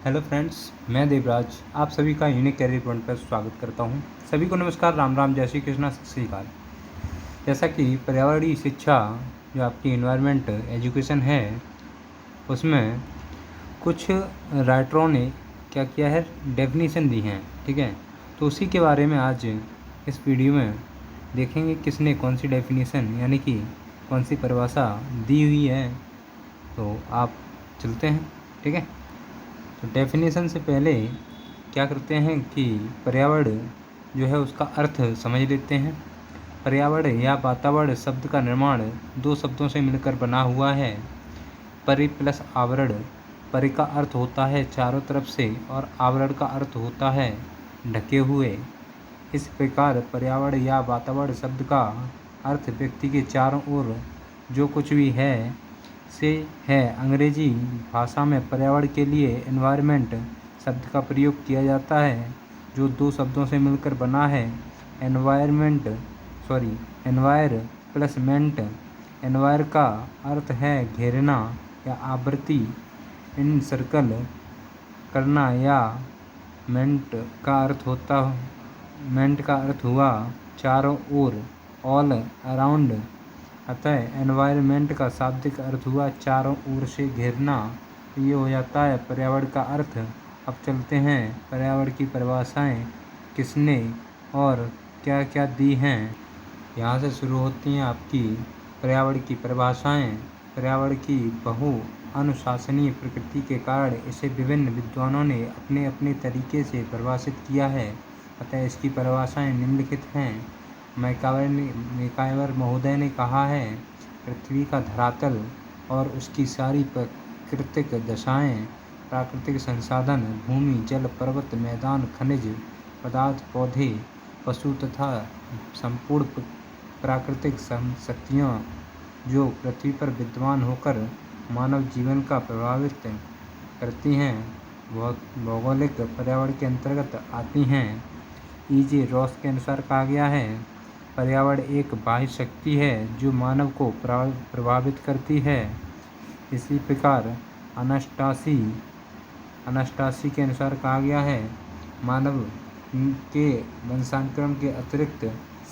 Hello friends, मैं देवराज आप सभी का यूनिक कैरियर पॉइंट पर स्वागत करता हूं। सभी को नमस्कार, राम राम, जय श्री कृष्णा, सत श्री अकाल। जैसा कि पर्यावरणीय शिक्षा जो आपकी इन्वायरमेंट एजुकेशन है, उसमें कुछ राइटरों ने क्या किया है, डेफिनेशन दी हैं। ठीक है, तो उसी के बारे में आज इस वीडियो में देखेंगे किसने कौन सी डेफिनेशन यानी कि कौन सी परिभाषा दी हुई है। तो आप चलते हैं। ठीक है, तो डेफिनेशन से पहले क्या करते हैं कि पर्यावरण जो है उसका अर्थ समझ लेते हैं। पर्यावरण या वातावरण शब्द का निर्माण दो शब्दों से मिलकर बना हुआ है, परि प्लस आवरण। परि का अर्थ होता है चारों तरफ से और आवरण का अर्थ होता है ढके हुए। इस प्रकार पर्यावरण या वातावरण शब्द का अर्थ व्यक्ति के चारों ओर जो कुछ भी है से है। अंग्रेजी भाषा में पर्यावरण के लिए एनवायरनमेंट शब्द का प्रयोग किया जाता है, जो दो शब्दों से मिलकर बना है, एनवायर प्लस मेंट। एनवायर का अर्थ है घेरना या आवृत्ति, इन सर्कल करना, या मेंट का अर्थ हुआ चारों ओर, ऑल अराउंड। अतः एनवायरनमेंट का शाब्दिक अर्थ हुआ चारों ओर से घेरना। ये हो जाता है पर्यावरण का अर्थ। अब चलते हैं पर्यावरण की परिभाषाएं किसने और क्या क्या दी हैं। यहाँ से शुरू होती हैं आपकी पर्यावरण की परिभाषाएं। पर्यावरण की बहु अनुशासनीय प्रकृति के कारण इसे विभिन्न विद्वानों ने अपने अपने तरीके से परिभाषित किया है। अतः इसकी परिभाषाएं निम्नलिखित हैं। मैकाइवर महोदय ने कहा है, पृथ्वी का धरातल और उसकी सारी प्राकृतिक दशाएं, प्राकृतिक संसाधन, भूमि, जल, पर्वत, मैदान, खनिज पदार्थ, पौधे, पशु तथा संपूर्ण प्राकृतिक शक्तियाँ जो पृथ्वी पर विद्यमान होकर मानव जीवन का प्रभावित करती हैं, भौगोलिक पर्यावरण के अंतर्गत आती हैं। E.J. रॉस के अनुसार कहा गया है, पर्यावरण एक बाह्य शक्ति है जो मानव को प्रभावित करती है। इसी प्रकार अनास्टासी के अनुसार कहा गया है, मानव के वंशानुक्रम के अतिरिक्त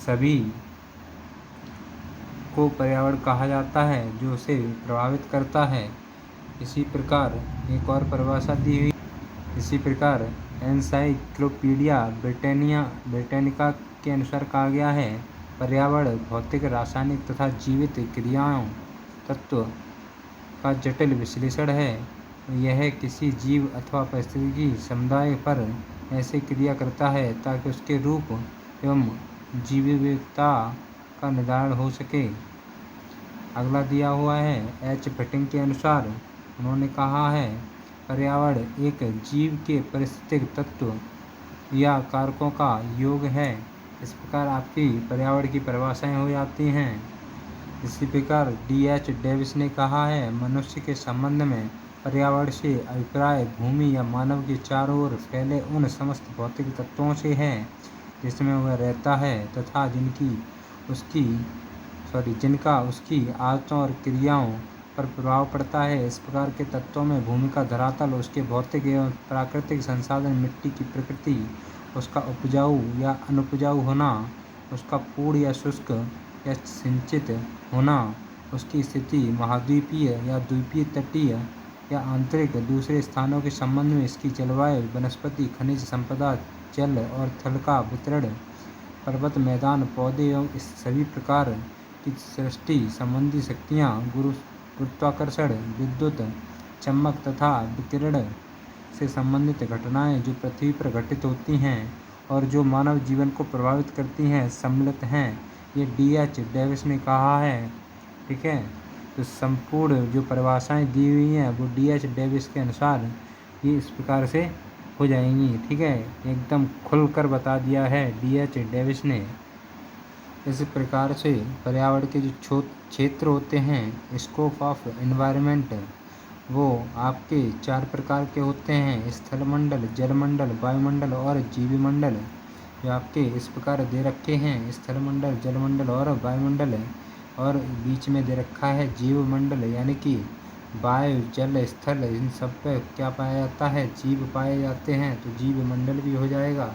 सभी को पर्यावरण कहा जाता है जो उसे प्रभावित करता है। इसी प्रकार एक और परिभाषा दी हुई। इसी प्रकार एनसाइक्लोपीडिया ब्रिटानिका के अनुसार कहा गया है, पर्यावरण भौतिक, रासायनिक तथा जीवित क्रियाओं तत्व का जटिल विश्लेषण है। यह किसी जीव अथवा पारिस्थितिकी समुदाय पर ऐसे क्रिया करता है ताकि उसके रूप एवं जीवविविधता का निर्धारण हो सके। अगला दिया हुआ है एच फिटिंग के अनुसार, उन्होंने कहा है, पर्यावरण एक जीव के पारिस्थितिक तत्व या कारकों का योग है। इस प्रकार आपकी पर्यावरण की परिभाषाएं हो जाती हैं। इसी प्रकार D.H. डेविस ने कहा है, मनुष्य के संबंध में पर्यावरण से अभिप्राय भूमि या मानव के चारों ओर फैले उन समस्त भौतिक तत्वों से है जिसमें वह रहता है तथा जिनका उसकी आदतों और क्रियाओं पर प्रभाव पड़ता है। इस प्रकार के तत्वों में भूमि का धरातल, उसके भौतिक एवं प्राकृतिक संसाधन, मिट्टी की प्रकृति, उसका उपजाऊ या अनुपजाऊ होना, उसका पूर्ण या शुष्क या सिंचित होना, उसकी स्थिति महाद्वीपीय या द्वीपीय, तटीय या आंतरिक, दूसरे स्थानों के संबंध में इसकी जलवायु, वनस्पति, खनिज संपदा, जल और थल का वितरण, पर्वत, मैदान, पौधे एवं इस सभी प्रकार की सृष्टि संबंधी शक्तियाँ, गुरुत्वाकर्षण, विद्युत, चमक तथा विकिरण से संबंधित घटनाएं जो पृथ्वी पर घटित होती हैं और जो मानव जीवन को प्रभावित करती हैं, सम्मिलित हैं। ये D.H. डेविस ने कहा है। ठीक है, तो संपूर्ण जो परिभाषाएं दी हुई हैं वो D.H. डेविस के अनुसार ये इस प्रकार से हो जाएंगी। ठीक है, एकदम खुलकर बता दिया है D.H. डेविस ने। इस प्रकार से पर्यावरण के जो क्षेत्र होते हैं, स्कोप ऑफ एनवायरनमेंट, वो आपके 4 प्रकार के होते हैं, स्थलमंडल, जलमंडल, वायुमंडल और जीवमंडल। जो आपके इस प्रकार दे रखे हैं, स्थलमंडल, जलमंडल और वायुमंडल, और बीच में दे रखा है जीवमंडल, यानी कि वायु, जल, स्थल, इन सब पे क्या पाया जाता है? जीव पाए जाते हैं, तो जीव मंडल भी हो जाएगा।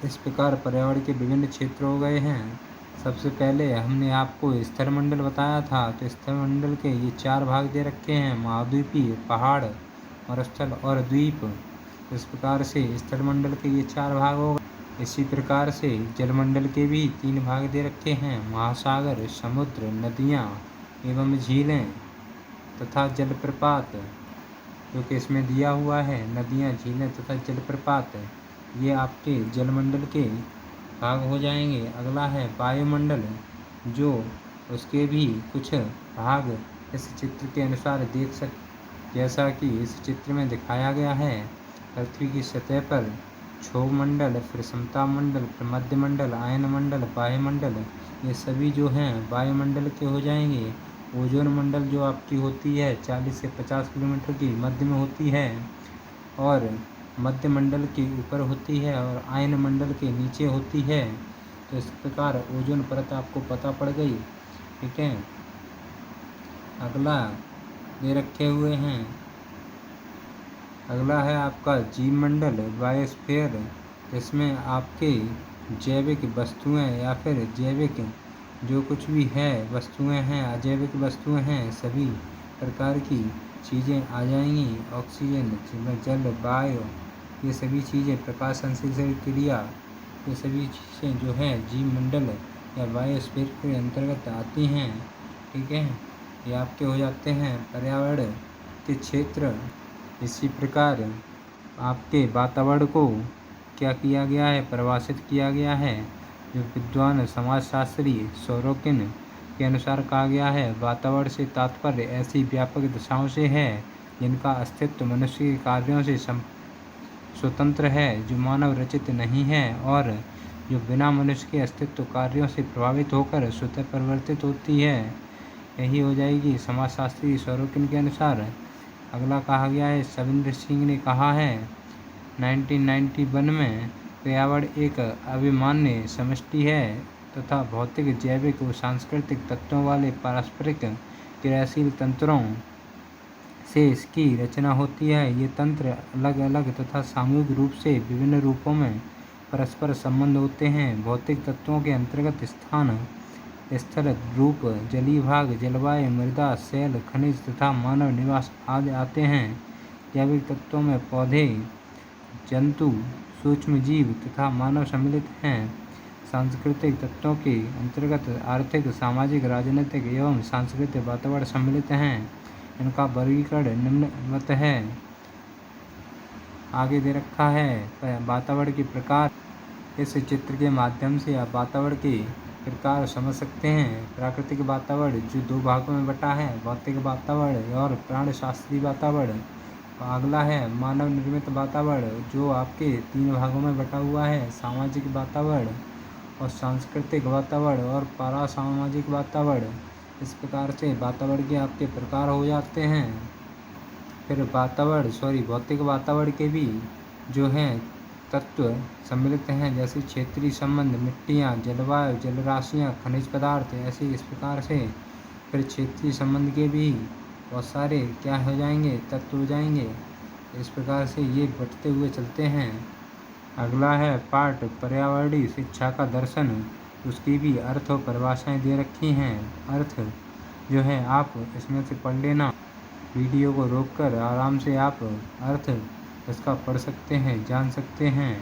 इस प्रकार पर्यावरण के विभिन्न क्षेत्र हो गए हैं। सबसे पहले हमने आपको स्थल मंडल बताया था, तो स्थल मंडल के ये 4 भाग दे रखे हैं: महाद्वीपीय, पहाड़, मरुस्थल और द्वीप। इस प्रकार से स्थल मंडल के ये 4 भाग हो गए। इसी प्रकार से जलमंडल के भी 3 भाग दे रखे हैं: महासागर, समुद्र, नदियाँ एवं झीलें तथा जलप्रपात, जो कि इसमें दिया हुआ है। नदियाँ, झीलें तथा जलप्रपात ये आपके जलमंडल के भाग हो जाएंगे। अगला है वायुमंडल, जो उसके भी कुछ भाग इस चित्र के अनुसार जैसा कि इस चित्र में दिखाया गया है। पृथ्वी की सतह पर क्षोभ मंडल, फिर समताप मंडल, फिर मध्य मंडल, आयन मंडल, वायुमंडल, ये सभी जो हैं वायुमंडल के हो जाएंगे। ओजोन मंडल जो आपकी होती है 40 से 50 किलोमीटर की मध्य में होती है, और मध्य मंडल के ऊपर होती है, और आयन मंडल के नीचे होती है। तो इस प्रकार ओजोन परत आपको पता पड़ गई। ठीक है, अगला दे रखे हुए हैं। अगला है आपका जीव मंडल, बायोस्फीयर। इसमें आपके जैविक वस्तुएं या फिर जैविक जो कुछ भी है वस्तुएं हैं, अजैविक वस्तुएं हैं, सभी प्रकार की चीज़ें आ जाएंगी। ऑक्सीजन, जल, वायु, ये सभी चीज़ें, प्रकाश संश्लेषण क्रिया, ये सभी चीज़ें जो हैं जीव मंडल या बायोस्फीयर के अंतर्गत आती हैं। ठीक है, ये आपके हो जाते हैं पर्यावरण के क्षेत्र। इसी प्रकार आपके वातावरण को क्या किया गया है? परिभाषित किया गया है। जो विद्वान समाजशास्त्री सोरोकिन के अनुसार कहा गया है, वातावरण से तात्पर्य ऐसी व्यापक दिशाओं से है जिनका अस्तित्व मनुष्य के कार्यों से स्वतंत्र है, जो मानव रचित नहीं है, और जो बिना मनुष्य के अस्तित्व कार्यों से प्रभावित होकर स्वतः परिवर्तित होती है। यही हो जाएगी समाजशास्त्री सोरोकिन के अनुसार। अगला कहा गया है, सविंदर सिंह ने कहा है 1991 में, पर्यावरण एक अभिमान्य समष्टि है तथा भौतिक, जैविक व सांस्कृतिक तत्वों वाले पारस्परिक क्रियाशील तंत्रों से इसकी रचना होती है। ये तंत्र अलग अलग तथा सामूहिक रूप से विभिन्न रूपों में परस्पर संबंध होते हैं। भौतिक तत्वों के अंतर्गत स्थान, स्थल, रूप, जलीय भाग, जलवायु, मृदा, शैल, खनिज तथा मानव निवास आदि आते हैं। जैविक तत्वों में पौधे, जंतु, सूक्ष्म जीव तथा मानव सम्मिलित हैं। सांस्कृतिक तत्वों के अंतर्गत आर्थिक, सामाजिक, राजनीतिक एवं सांस्कृतिक वातावरण सम्मिलित हैं। इनका वर्गीकरण निम्नवत है। आगे दे रखा है वातावरण के प्रकार। इस चित्र के माध्यम से आप वातावरण के प्रकार समझ सकते हैं। प्राकृतिक वातावरण जो 2 भागों में बटा है, भौतिक वातावरण और प्राणशास्त्रीय वातावरण। अगला है मानव निर्मित वातावरण, जो आपके 3 भागों में बटा हुआ है: सामाजिक वातावरण और सांस्कृतिक वातावरण और पारासामाजिक वातावरण। इस प्रकार से वातावरण के आपके प्रकार हो जाते हैं। फिर भौतिक वातावरण के भी जो हैं तत्व सम्मिलित हैं, जैसे क्षेत्रीय संबंध, मिट्टियाँ, जलवायु, जलराशियाँ, खनिज पदार्थ, ऐसे इस प्रकार से। फिर क्षेत्रीय संबंध के भी बहुत सारे क्या हो जाएंगे? तत्व हो जाएंगे। इस प्रकार से ये बढ़ते हुए चलते हैं। अगला है पाठ पर्यावरणीय शिक्षा का दर्शन। उसकी भी अर्थ और परिभाषाएँ दे रखी हैं। अर्थ जो है आप इसमें से पढ़ लेना, वीडियो को रोककर आराम से आप अर्थ इसका पढ़ सकते हैं, जान सकते हैं।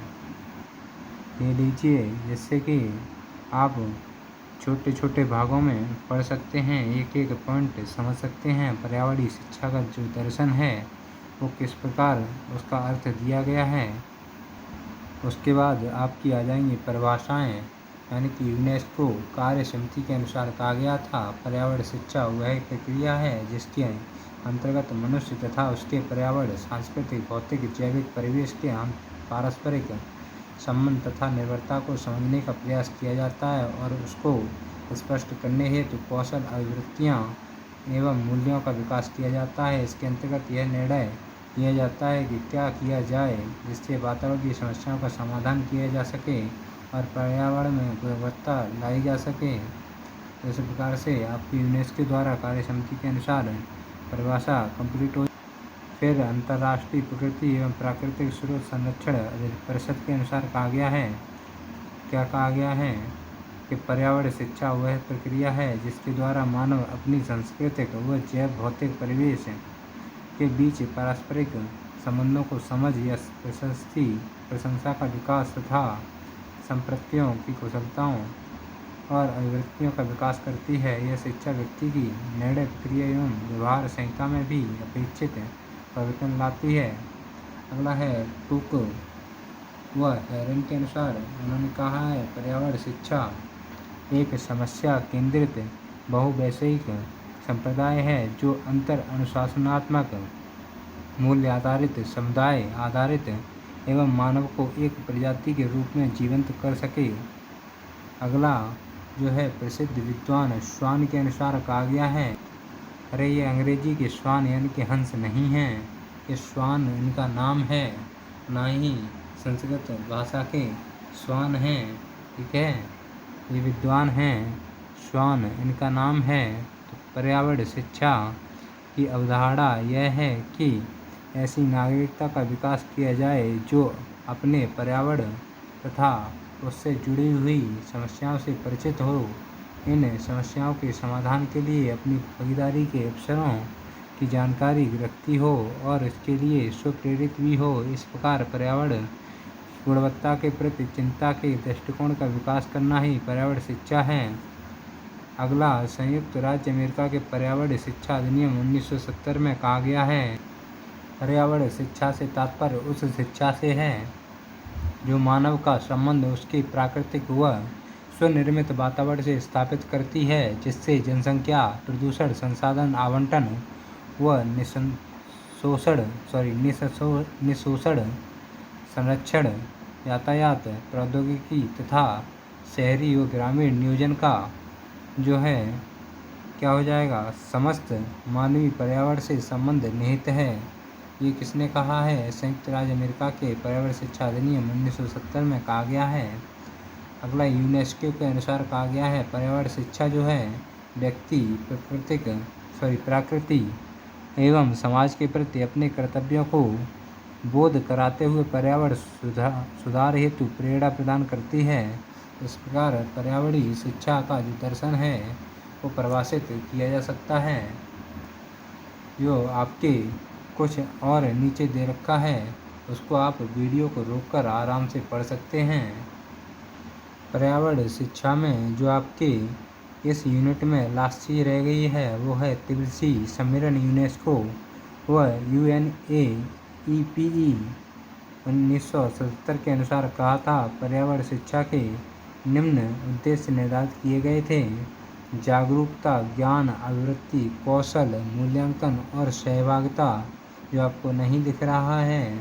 ले लीजिए, जिससे कि आप छोटे छोटे भागों में पढ़ सकते हैं, एक एक पॉइंट समझ सकते हैं। पर्यावरणीय शिक्षा का जो दर्शन है वो किस प्रकार उसका अर्थ दिया गया है। उसके बाद आपकी आ जाएंगी परिभाषाएँ, यानी कि यूनेस्को कार्य समिति के अनुसार कहा गया था पर्यावरण शिक्षा वह एक प्रक्रिया है जिसके अंतर्गत मनुष्य तथा उसके पर्यावरण, सांस्कृतिक, भौतिक, जैविक परिवेश के पारस्परिक संबंध तथा निर्भरता को समझने का प्रयास किया जाता है और उसको स्पष्ट करने हेतु कौशल, अभिवृत्तियाँ एवं मूल्यों का विकास किया जाता है। इसके अंतर्गत यह निर्णय किया जाता है कि क्या किया जाए जिससे वातावरण की समस्याओं का समाधान किया जा सके और पर्यावरण में गुणवत्ता लाई जा सके। इस प्रकार से आपकी यूनेस्को द्वारा कार्य समिति के अनुसार परिभाषा कंप्लीट हो। फिर अंतर्राष्ट्रीय प्रकृति एवं प्राकृतिक स्रोत संरक्षण परिषद के अनुसार कहा गया है, क्या कहा गया है कि पर्यावरण शिक्षा वह प्रक्रिया है जिसके द्वारा मानव अपनी सांस्कृतिक व जैव भौतिक परिवेश के बीच पारस्परिक संबंधों को समझ या प्रशंसा का विकास तथा संप्रतियों की कुशलताओं और अभिव्यक्तियों का विकास करती है। यह शिक्षा व्यक्ति की निर्णय प्रक्रिया एवं व्यवहार संहिता में भी अपेक्षित परिवर्तन लाती है। अगला है टूक व हेरन के अनुसार उन्होंने कहा है, पर्यावरण शिक्षा एक समस्या केंद्रित बहुवैषयिक संप्रदाय है जो अंतर अनुशासनात्मक, मूल्य आधारित, समुदाय आधारित एवं मानव को एक प्रजाति के रूप में जीवंत कर सके। अगला जो है प्रसिद्ध विद्वान स्वान के अनुसार कहा गया है, अरे ये अंग्रेजी के स्वान यानी कि हंस नहीं हैं, ये स्वान इनका नाम है, ना ही संस्कृत भाषा के स्वान हैं, ठीक है, ये विद्वान हैं, स्वान इनका नाम है। तो पर्यावरण शिक्षा की अवधारणा यह है कि ऐसी नागरिकता का विकास किया जाए जो अपने पर्यावरण तथा उससे जुड़ी हुई समस्याओं से परिचित हो, इन समस्याओं के समाधान के लिए अपनी भागीदारी के अवसरों की जानकारी रखती हो और इसके लिए स्वप्रेरित भी हो। इस प्रकार पर्यावरण गुणवत्ता के प्रति चिंता के दृष्टिकोण का विकास करना ही पर्यावरण शिक्षा है। अगला संयुक्त राज्य अमेरिका के पर्यावरण शिक्षा अधिनियम 1970 में कहा गया है, पर्यावरण शिक्षा से तात्पर्य उस शिक्षा से है जो मानव का संबंध उसके प्राकृतिक व स्वनिर्मित वातावरण से स्थापित करती है, जिससे जनसंख्या, प्रदूषण, संसाधन आवंटन व निशोषण, संरक्षण, यातायात, प्रौद्योगिकी तथा शहरी व ग्रामीण नियोजन का जो है क्या हो जाएगा, समस्त मानवीय पर्यावरण से संबंध निहित है। ये किसने कहा है, संयुक्त राज्य अमेरिका के पर्यावरण शिक्षा अधिनियम 1970 में कहा गया है। अगला यूनेस्को के अनुसार कहा गया है, पर्यावरण शिक्षा जो है व्यक्ति प्रकृति एवं समाज के प्रति अपने कर्तव्यों को बोध कराते हुए पर्यावरण सुधार हेतु प्रेरणा प्रदान करती है। इस प्रकार पर्यावरणीय शिक्षा का जो दर्शन है वो परिभाषित किया जा सकता है, जो आपके कुछ और नीचे दे रखा है, उसको आप वीडियो को रोककर आराम से पढ़ सकते हैं। पर्यावरण शिक्षा में जो आपके इस यूनिट में लास्ट चीज रह गई है वो है त्रिवसीय सम्मेलन यूनेस्को व UNEPE 1977 के अनुसार कहा था, पर्यावरण शिक्षा के निम्न उद्देश्य निर्धारित किए गए थे, जागरूकता, ज्ञान, अभिवृत्ति, कौशल, मूल्यांकन और सहभागिता। जो आपको नहीं दिख रहा है,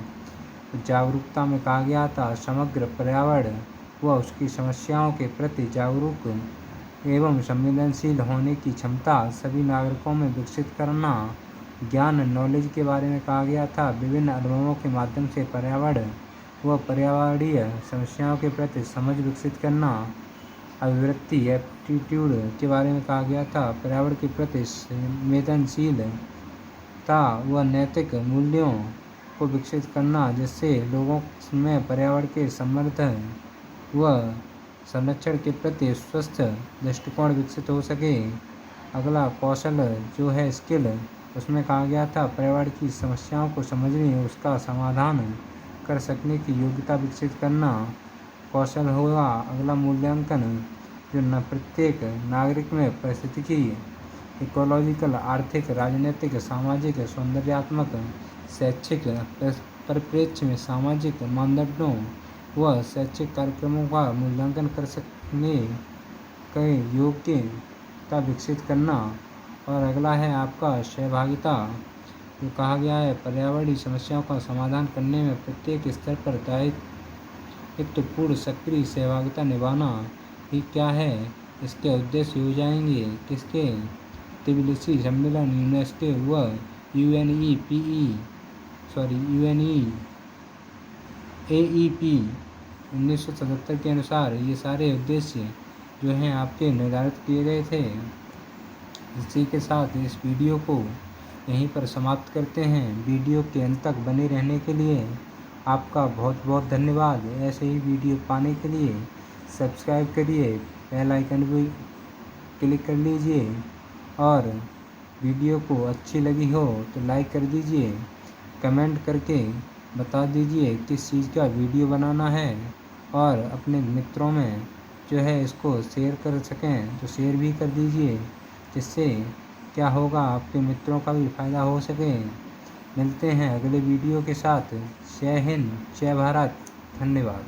तो जागरूकता में कहा गया था समग्र पर्यावरण व उसकी समस्याओं के प्रति जागरूक एवं संवेदनशील होने की क्षमता सभी नागरिकों में विकसित करना। ज्ञान, नॉलेज के बारे में कहा गया था, विभिन्न अनुभवों के माध्यम से पर्यावरण व पर्यावरणीय समस्याओं के प्रति समझ विकसित करना। अभिवृत्ति, एप्टीट्यूड के बारे में कहा गया था, पर्यावरण के प्रति संवेदनशीलता व नैतिक मूल्यों को विकसित करना, जिससे लोगों में पर्यावरण के संवर्धन व संरक्षण के प्रति स्वस्थ दृष्टिकोण विकसित हो सके। अगला कौशल जो है स्किल, उसमें कहा गया था पर्यावरण की समस्याओं को समझने, उसका समाधान कर सकने की योग्यता विकसित करना कौशल होगा। अगला मूल्यांकन, जो प्रत्येक नागरिक में पारिस्थितिकी, इकोलॉजिकल, आर्थिक, राजनीतिक, सामाजिक, सौंदर्यात्मक, शैक्षिक परिप्रेक्ष्य में सामाजिक मानदंडों व शैक्षिक कार्यक्रमों का मूल्यांकन कर सकने के योग्यता विकसित करना। और अगला है आपका सहभागिता, जो कहा गया है पर्यावरणीय समस्याओं का समाधान करने में प्रत्येक स्तर पर दायित्वपूर्ण सक्रिय सहभागिता निभाना ही क्या है, इसके उद्देश्य हो जाएंगे किसके, त्रिवसीय सम्मेलन यूनेस्को व UNEPE 1977 के अनुसार ये सारे उद्देश्य जो हैं आपके निर्धारित किए गए थे। इसी के साथ इस वीडियो को यहीं पर समाप्त करते हैं। वीडियो के अंत तक बने रहने के लिए आपका बहुत बहुत धन्यवाद। ऐसे ही वीडियो पाने के लिए सब्सक्राइब करिए, बेल आइकन भी क्लिक कर लीजिए और वीडियो को अच्छी लगी हो तो लाइक कर दीजिए। कमेंट करके बता दीजिए किस चीज़ का वीडियो बनाना है और अपने मित्रों में जो है इसको शेयर कर सकें तो शेयर भी कर दीजिए, जिससे क्या होगा आपके मित्रों का भी फ़ायदा हो सके। मिलते हैं अगले वीडियो के साथ। जय हिंद, जय भारत, धन्यवाद।